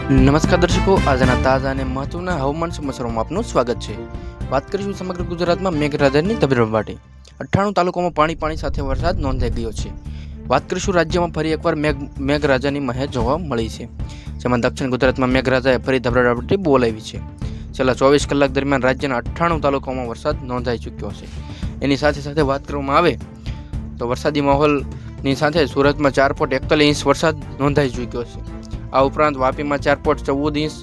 નમસ્કાર દર્શકો, આજના તાજા અને મહત્વના હવામાન સમાચારોમાં આપનું સ્વાગત છે. વાત કરીશું સમગ્ર ગુજરાતમાં મેઘરાજાની ધબધબાટી. 98 તાલુકામાં પાણી સાથે વરસાદ નોંધાઈ ગયો છે. વાત કરીશું રાજ્યમાં ફરી એકવાર મેઘરાજાની મહેર જોવા મળી છે. જેમાં દક્ષિણ ગુજરાતમાં મેઘરાજાએ ફરી ધબધબાટી બોલાવી છે. છેલ્લા 24 કલાક દરમિયાન રાજ્યના 98 તાલુકામાં વરસાદ નોંધાઈ ચૂક્યો છે. એની સાથે વાત કરવામાં આવે તો વરસાદી માહોલની સાથે સુરતમાં 4.41 ઇંચ વરસાદ નોંધાઈ ચૂક્યો છે. આ ઉપરાંત વાપીમાં 4.14 ઇંચ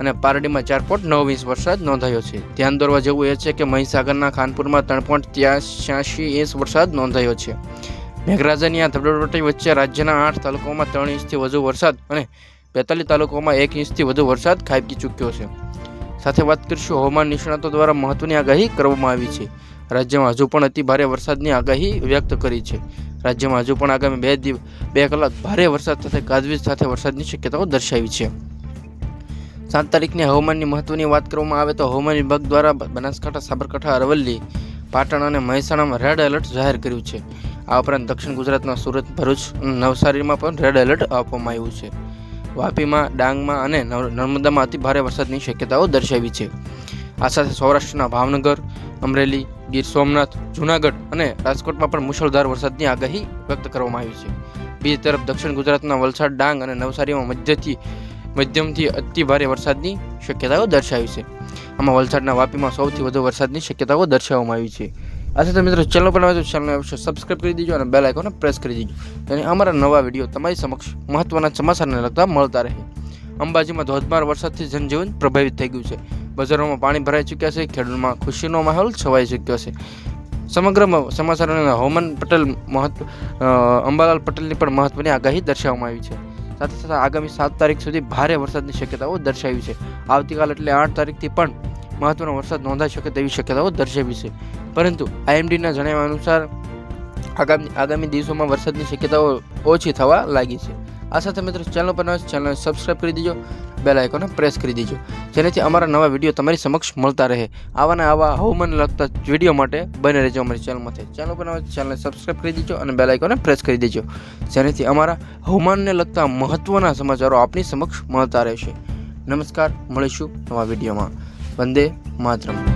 અને પારડીમાં 4.9 ઇંચ વરસાદ નોંધાયો છે. ધ્યાન દોરવા જેવું એ છે કે મહીસાગરના ખાનપુરમાં 3.86 ઇંચ વરસાદ નોંધાયો છે. મેઘરાજાની આ ધબધબાટી વચ્ચે રાજ્યના 8 તાલુકાઓમાં 3 ઇંચથી વધુ વરસાદ અને 42 તાલુકાઓમાં 1 ઇંચથી વધુ વરસાદ ખાબકી ચૂક્યો છે. સાથે વાત કરીશું હવામાન નિષ્ણાતો દ્વારા મહત્વની આગાહી કરવામાં આવી છે. રાજ્યમાં હજુ પણ અતિ ભારે વરસાદની આગાહી વ્યક્ત કરી છે. રાજ્યમાં હજુ પણ આગામી 2 કલાક ભારે વરસાદ સાથે ગાજવીજ સાથે વરસાદની શક્યતાઓ દર્શાવી છે. 7 તારીખની હવામાનની મહત્વની વાત કરવામાં આવે તો હવામાન વિભાગ દ્વારા બનાસકાંઠા, સાબરકાંઠા, અરવલ્લી, પાટણ અને મહેસાણામાં રેડ એલર્ટ જાહેર કર્યું છે. આ ઉપરાંત દક્ષિણ ગુજરાતના સુરત, ભરૂચ અને નવસારીમાં પણ રેડ એલર્ટ આપવામાં આવ્યું છે. વાપીમાં, ડાંગમાં અને નર્મદામાં અતિ ભારે વરસાદની શક્યતાઓ દર્શાવી છે. આ સાથે સૌરાષ્ટ્રના ભાવનગર, અમરેલી, ગીર સોમનાથ, જૂનાગઢ અને રાજકોટમાં પણ મુશળધાર વરસાદની આગાહી વ્યક્ત કરવામાં આવી છે. બીજી તરફ દક્ષિણ ગુજરાતના વલસાડ, ડાંગ અને નવસારીમાં મધ્યમથી અતિ ભારે વરસાદની શક્યતાઓ દર્શાવી છે. આમાં વલસાડના વાપીમાં સૌથી વધુ વરસાદની શક્યતાઓ દર્શાવવામાં આવી છે. આ સાથે મિત્રો ચેનલ પર નવા ચેનલને અવશ્ય સબસ્ક્રાઇબ કરી દેજો અને બેલ આઇકોનને પ્રેસ કરી દેજો, જેથી અમારા નવા વિડીયો તમારી સમક્ષ મહત્વના સમાચારને લગતા મળતા રહે. અંબાજીમાં ધોધમાર વરસાદથી જનજીવન પ્રભાવિત થઈ ગયું છે. બજારોમાં પાણી ભરાઈ ચૂક્યા છે. ખેડૂતોમાં ખુશીનો માહોલ છવાઈ ચૂક્યો છે. સમગ્ર સમાચારોને હવામાન અંબાલાલ પટેલની પણ મહત્વની આગાહી દર્શાવવામાં આવી છે. સાથે આગામી 7 તારીખ સુધી ભારે વરસાદની શક્યતાઓ દર્શાવી છે. આવતીકાલ એટલે 8 તારીખથી પણ મહત્વનો વરસાદ નોંધાઈ શકે તેવી શક્યતાઓ દર્શાવી છે. પરંતુ IMDના જણાવ્યા અનુસાર આગામી દિવસોમાં વરસાદની શક્યતાઓ ઓછી થવા લાગી છે. આ સાથે મિત્રો ચેનલ પર ચેનલને સબસ્ક્રાઇબ કરી દેજો, બેલ આઇકોનને પ્રેસ કરી દેજો, જેનાથી અમારા નવા વિડીયો તમારી સમક્ષ મળતા રહે. આવા હવામાન લગતા વિડીયો માટે બને રહેજો અમારી ચેનલમાંથી. ચેનલ પર ચેનલને સબસ્ક્રાઇબ કરી દેજો અને બેલ આઇકોનને પ્રેસ કરી દેજો, જેનાથી અમારા હવામાનને લગતા મહત્વના સમાચારો આપની સમક્ષ મળતા રહેશે. નમસ્કાર, મળીશું નવા વિડીયોમાં. વંદે માતરમ.